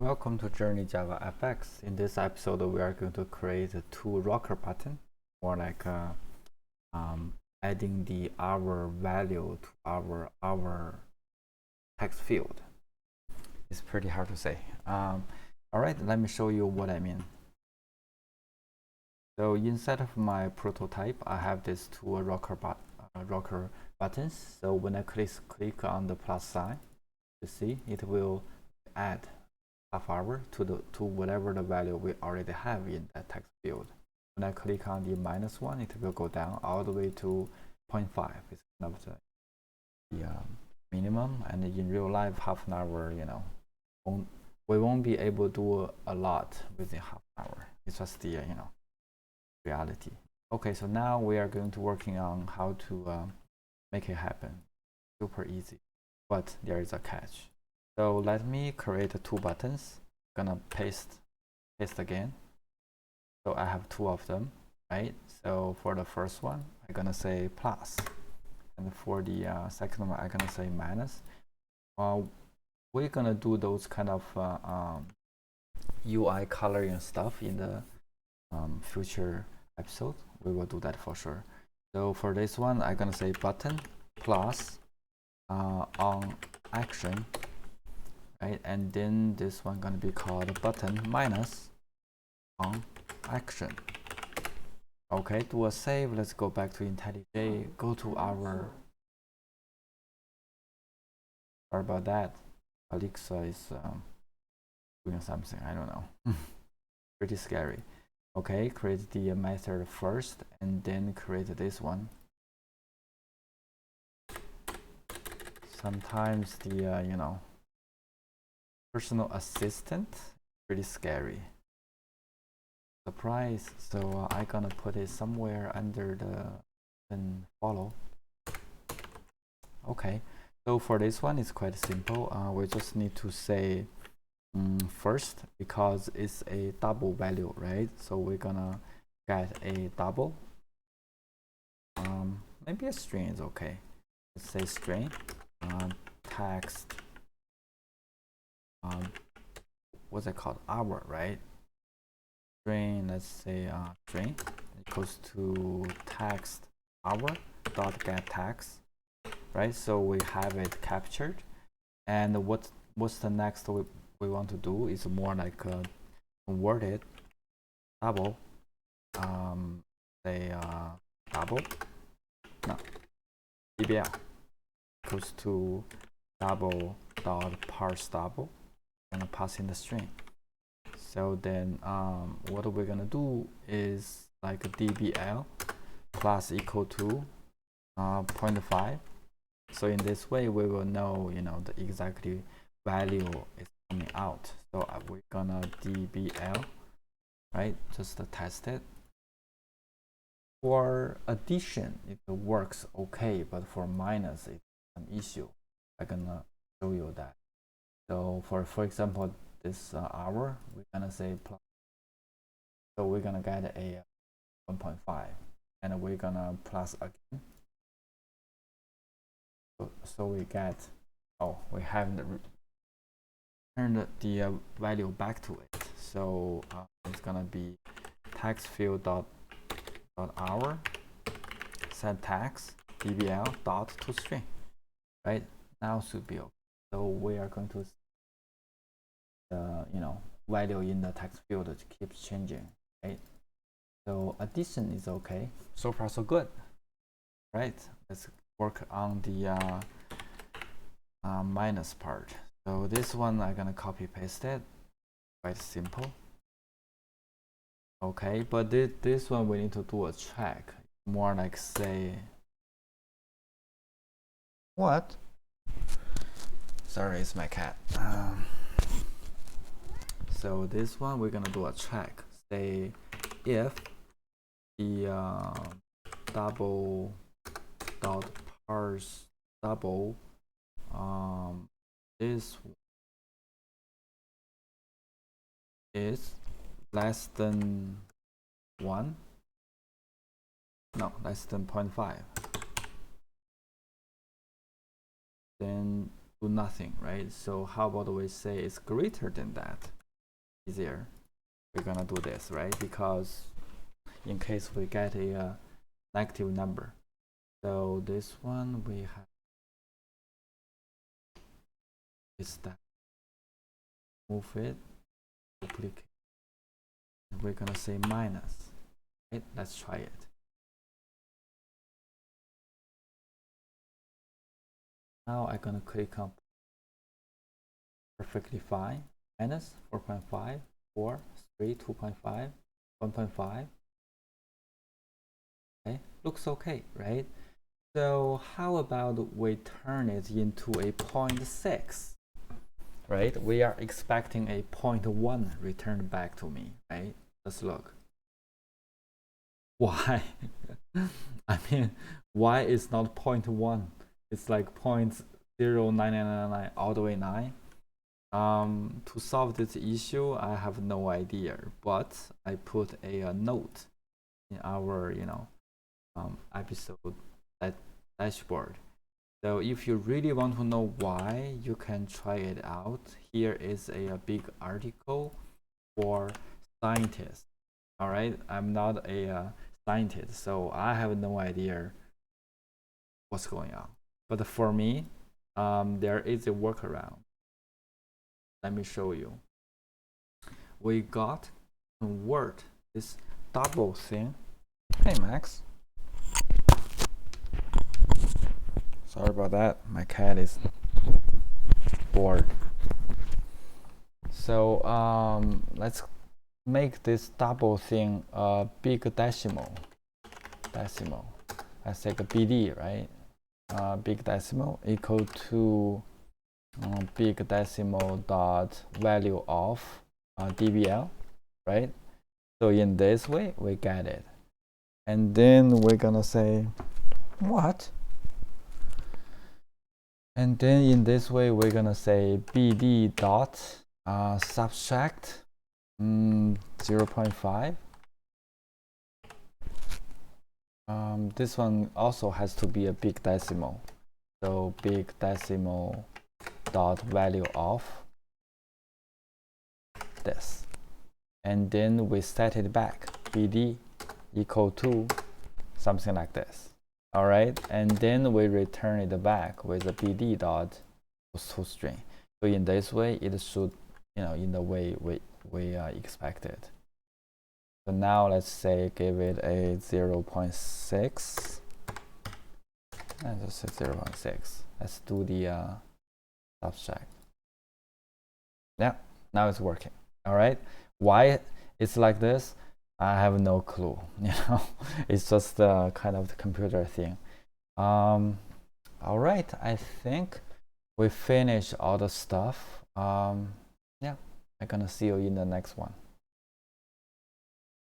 Welcome to Journey JavaFX. In this episode, we are going to create two rocker button, more like adding the hour value to our text field. It's pretty hard to say. All right, let me show you what I mean. So inside of my prototype, I have these two rocker buttons. So when I click on the plus sign, you see it will add half hour to whatever the value we already have in that text field. When I click on the -1, it will go down all the way to 0.5. It's kind of the minimum, and in real life, half an hour, we won't be able to do a lot within half an hour. It's just the reality. Okay, so now we are going to working on how to make it happen. Super easy, but there is a catch. So let me create two buttons. Gonna paste again. So I have two of them, right? So for the first one, I'm gonna say plus, and for the second one, I'm gonna say minus. We're gonna do those kind of UI coloring stuff in the future episode. We will do that for sure. So for this one, I'm gonna say button plus on action. Right, and then this one gonna be called button minus on action. Okay, do a save. Let's go back to IntelliJ. Go to our. Sorry about that. Alexa is doing something. I don't know. Pretty scary. Okay, create the method first, and then create this one. Sometimes the personal assistant, pretty scary. Surprise. So I'm gonna put it somewhere under the follow. Okay, so for this one, it's quite simple. We just need to say first, because it's a double value, right? So we're gonna get a double. Maybe a string is okay. Let's say string text. What's it called? Hour, right? String, let's say string equals to text hour dot get text, right? So we have it captured, and what's the next we want to do is more like converted double, say double, no, DBL equals to double dot parse double. Gonna pass in the string. So then what we're gonna do is like a DBL plus equal to 0.5. So in this way we will know the exactly value is coming out. So we're gonna DBL, right, just to test it. For addition it works okay, but for minus it's an issue. I'm gonna show you that. So for example, this hour, we're gonna say plus. So we're gonna get a 1.5, and we're gonna plus again. So we get, we haven't turned the value back to it. So it's gonna be text field dot hour set text dbl dot to string. Right now should be okay. So we are going to value in the text field keeps changing, right? So addition is okay. So far so good, right? Let's work on the minus part. So this one I'm gonna copy paste it. Quite simple. Okay, but this one we need to do a check. More like say what? Sorry, it's my cat. So this one we're gonna do a check. Say if the double dot parse double this is less than 1, no, less than 0.5, then do nothing, right? So how about we say it's greater than that? Easier. We're gonna do this, right? Because in case we get a negative number. So this one we have is that. Move it, duplicate. We're gonna say minus. Right? Let's try it. Now I'm gonna click on perfectly fine. Minus 4.5, 4, 3, 2.5, 1.5. Okay, looks okay, right? So how about we turn it into a 0.6? Right? We are expecting a 0.1 returned back to me, right? Let's look. Why? I mean, why is not 0.1? It's like 0.09999 all the way 9. To solve this issue, I have no idea, but I put a note in our, episode dashboard. So if you really want to know why, you can try it out. Here is a big article for scientists. All right, I'm not a scientist, so I have no idea what's going on. But for me, there is a workaround. Let me show you. We got convert this double thing. Hey, Max. Sorry about that. My cat is bored. So let's make this double thing a big decimal. Let's take a BD, right? Big decimal equal to big decimal dot value of dBl, right? So in this way we get it, and then we're gonna say what? And then in this way we're gonna say BD dot subtract 0.5. This one also has to be a big decimal, so big decimal dot value of this, and then we set it back, BD equal to something like this. All right, and then we return it back with a BD dot toString. So in this way it should, in the way we expected. So now let's say give it a 0.6 and just say 0.6. Let's do the subtract. Yeah, now it's working. All right, why it's like this, I have no clue. It's just the kind of the computer thing. All right, I think we finished all the stuff. Yeah, I'm gonna see you in the next one.